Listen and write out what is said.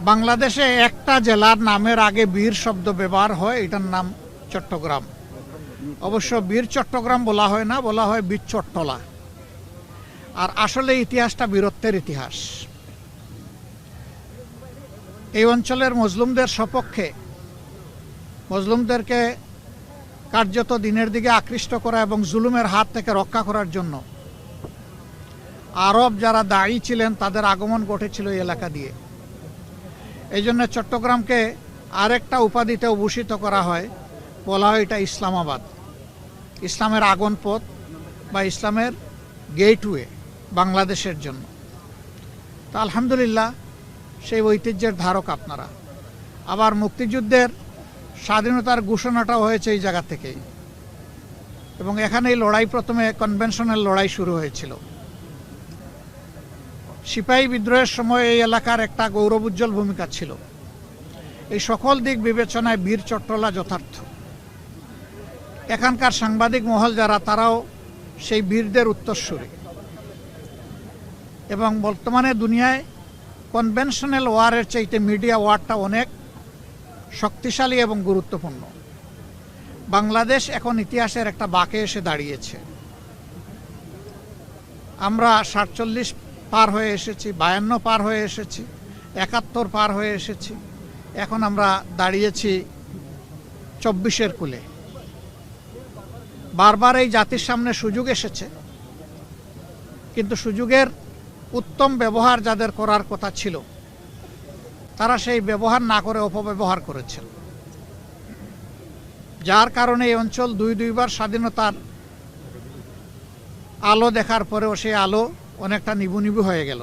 বাংলাদেশে একটা জেলার নামের আগে বীর শব্দ ব্যবহার হয়, এটার নাম চট্টগ্রাম। অবশ্য বীর চট্টগ্রাম বলা হয় না, বলা হয় বীর চট্টলা। আর আসলে ইতিহাসটা বীরত্বের ইতিহাস। এই অঞ্চলের মজলুমদের সপক্ষে, মজলুমদেরকে কার্যত দিনের দিকে আকৃষ্ট করা এবং জুলুমের হাত থেকে রক্ষা করার জন্য আরব যারা দায়ী ছিলেন তাদের আগমন ঘটেছিল এই এলাকা দিয়ে। এই জন্য চট্টগ্রামকে আরেকটা উপাধিতে ভূষিত করা হয়, বলা হয় এটা ইসলামাবাদ, ইসলামের আগন পথ বা ইসলামের গেটওয়ে বাংলাদেশের জন্য। তো আলহামদুলিল্লাহ সেই ঐতিহ্যের ধারক আপনারা। আবার মুক্তিযুদ্ধের স্বাধীনতার ঘোষণাটাও হয়েছে এই জায়গা থেকেই, এবং এখানেই লড়াই, প্রথমে কনভেনশনাল লড়াই শুরু হয়েছিল। সিপাহী বিদ্রোহের সময় এই এলাকার একটা গৌরবোজ্জ্বল ভূমিকা ছিল। এই সকল দিক বিবেচনায় বীর চট্টলা যথার্থ। এখানকার সাংবাদিক মহল যারা, তারাও সেই বীরদের উত্তরসূরি। এবং বর্তমানে দুনিয়ায় কনভেনশনাল ওয়ারের চাইতে মিডিয়া ওয়ারটা অনেক শক্তিশালী এবং গুরুত্বপূর্ণ। বাংলাদেশ এখন ইতিহাসের একটা বাঁকে এসে দাঁড়িয়েছে। আমরা 47 পার হয়ে এসেছি, 52 পার হয়ে এসেছি, 71 পার হয়ে এসেছি। এখন আমরা দাঁড়িয়েছি 24-এর কূলে। বারবার এই জাতির সামনে সুযোগ এসেছে, কিন্তু সুযোগের উত্তম ব্যবহার যাদের করার কথা ছিল, তারা সেই ব্যবহার না করে অপব্যবহার করেছেন। যার কারণে এই অঞ্চল দুইবার স্বাধীনতার আলো দেখার পরেও সেই আলো অনেকটা নিভু নিভু হয়ে গেল।